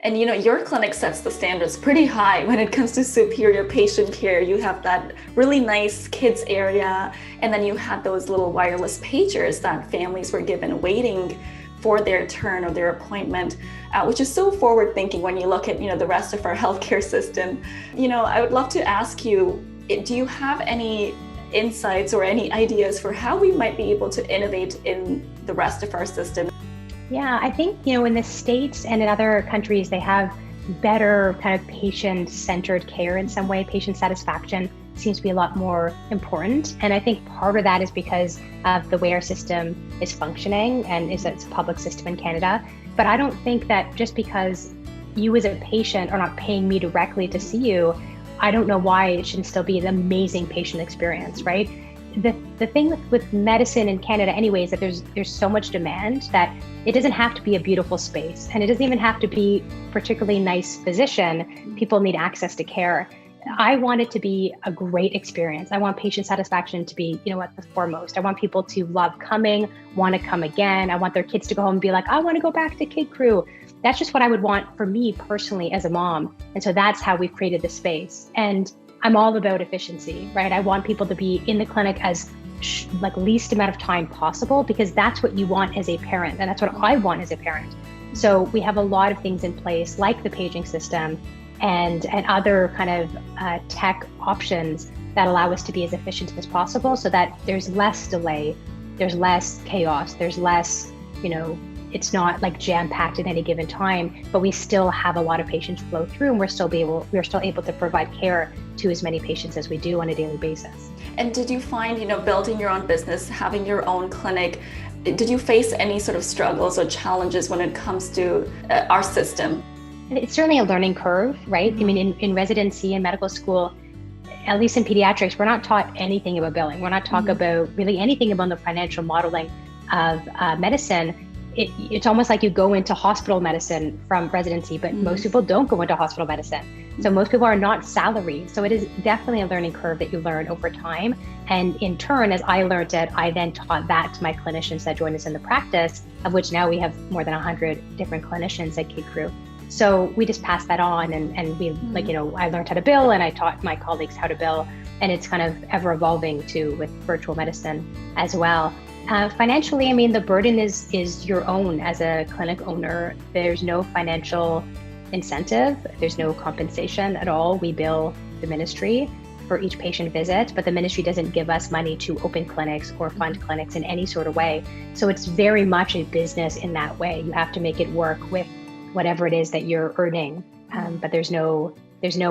And your clinic sets the standards pretty high when it comes to superior patient care. You have that really nice kids area, and then you had those little wireless pagers that families were given waiting for their turn or their appointment, which is so forward thinking when you look at the rest of our healthcare system. I would love to ask you, do you have any insights or any ideas for how we might be able to innovate in the rest of our system? Yeah, I think, in the States and in other countries, they have better kind of patient-centered care in some way. Patient satisfaction seems to be a lot more important. And I think part of that is because of the way our system is functioning and it's a public system in Canada. But I don't think that just because you as a patient are not paying me directly to see you, I don't know why it shouldn't still be an amazing patient experience, right? The thing with medicine in Canada anyway is that there's so much demand that it doesn't have to be a beautiful space, and it doesn't even have to be particularly nice physician. People need access to care. I want it to be a great experience. I want patient satisfaction to be, at the foremost. I want people to love coming, want to come again. I want their kids to go home and be like, I want to go back to Kidcrew. That's just what I would want for me personally as a mom. And so that's how we've created the space. And I'm all about efficiency, right? I want people to be in the clinic as least amount of time possible, because that's what you want as a parent. And that's what I want as a parent. So we have a lot of things in place like the paging system and other kind of tech options that allow us to be as efficient as possible so that there's less delay, there's less chaos, there's less, it's not like jam-packed at any given time, but we still have a lot of patients flow through, and we're still able to provide care to as many patients as we do on a daily basis. And did you find, building your own business, having your own clinic, did you face any sort of struggles or challenges when it comes to our system? It's certainly a learning curve, right? Mm-hmm. I mean, in residency and medical school, at least in pediatrics, we're not taught anything about billing. We're not taught about really anything about the financial modeling of medicine. It's almost like you go into hospital medicine from residency, but most people don't go into hospital medicine. So most people are not salaried. So it is definitely a learning curve that you learn over time. And in turn, as I learned it, I then taught that to my clinicians that joined us in the practice, of which now we have more than 100 different clinicians at Kidcrew. So we just passed that on, and we I learned how to bill, and I taught my colleagues how to bill, and it's kind of ever evolving too with virtual medicine as well. Financially, I mean, the burden is your own as a clinic owner. There's no financial incentive. There's no compensation at all. We bill the ministry for each patient visit, but the ministry doesn't give us money to open clinics or fund clinics in any sort of way. So it's very much a business in that way. You have to make it work with whatever it is that you're earning, but there's no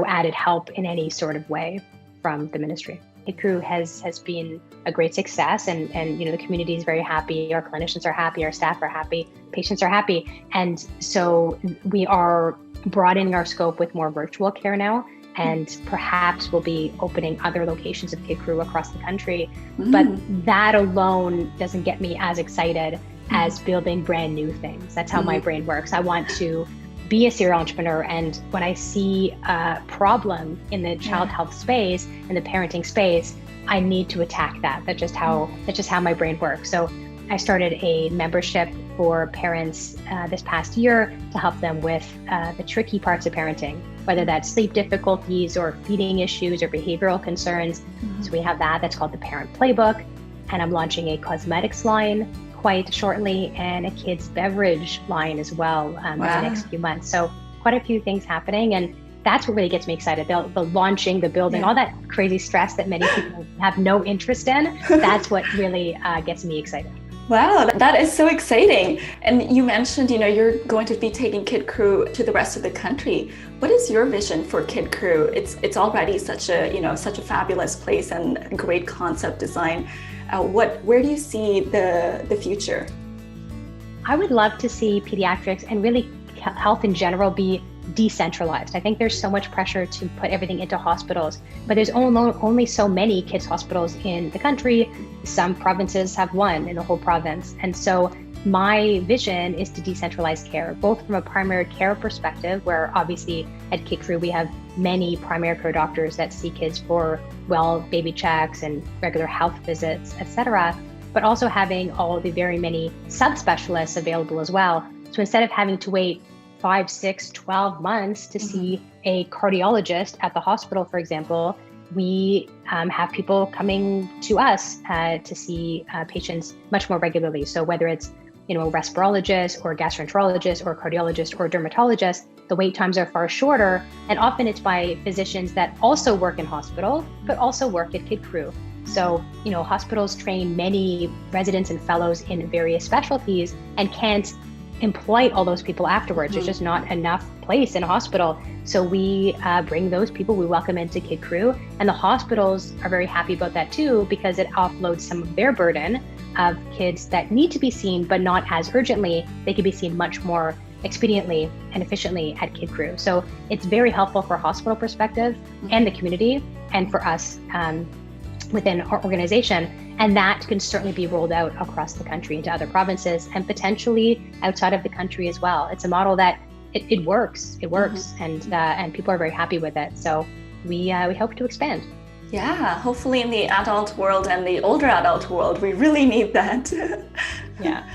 added help in any sort of way from the ministry. Kidcrew has been a great success, and the community is very happy. Our clinicians are happy, our staff are happy, patients are happy, and so we are broadening our scope with more virtual care now, and perhaps we'll be opening other locations of Kidcrew across the country. But that alone doesn't get me as excited as building brand new things. That's how my brain works. I want to be a serial entrepreneur, and when I see a problem in the child health space and the parenting space, I need to attack that. That's just how my brain works. So I started a membership for parents this past year to help them with the tricky parts of parenting, whether that's sleep difficulties or feeding issues or behavioral concerns. So we have that's called the Parent Playbook, and I'm launching a cosmetics line quite shortly, and a kids beverage line as well in the next few months. So quite a few things happening, and that's what really gets me excited. The launching, the building, all that crazy stress that many people have no interest in, that's what really gets me excited. Wow, that is so exciting. And you mentioned, you're going to be taking Kidcrew to the rest of the country. What is your vision for Kidcrew? It's already such a fabulous place and great concept design. Where do you see the future? I would love to see pediatrics and really health in general be decentralized. I think there's so much pressure to put everything into hospitals, but there's only so many kids hospitals in the country. Some provinces have one in the whole province. And so my vision is to decentralize care, both from a primary care perspective, where obviously at Kidcrew we have many primary care doctors that see kids for baby checks and regular health visits, etc., but also having all the very many subspecialists available as well. So instead of having to wait 5, 6, 12 months to see a cardiologist at the hospital, for example, we have people coming to us to see patients much more regularly. So whether it's a respirologist or a gastroenterologist or a cardiologist or a dermatologist, the wait times are far shorter. And often it's by physicians that also work in hospital, but also work at Kidcrew. So, hospitals train many residents and fellows in various specialties and can't employ all those people afterwards. There's just not enough place in a hospital. So we bring those people, we welcome into Kidcrew, and the hospitals are very happy about that too, because it offloads some of their burden of kids that need to be seen, but not as urgently. They can be seen much more expediently and efficiently at Kidcrew. So it's very helpful for a hospital perspective and the community, and for us within our organization. And that can certainly be rolled out across the country into other provinces and potentially outside of the country as well. It's a model that it works. It works, and people are very happy with it. So we hope to expand. Yeah, hopefully in the adult world and the older adult world, we really need that. Yeah.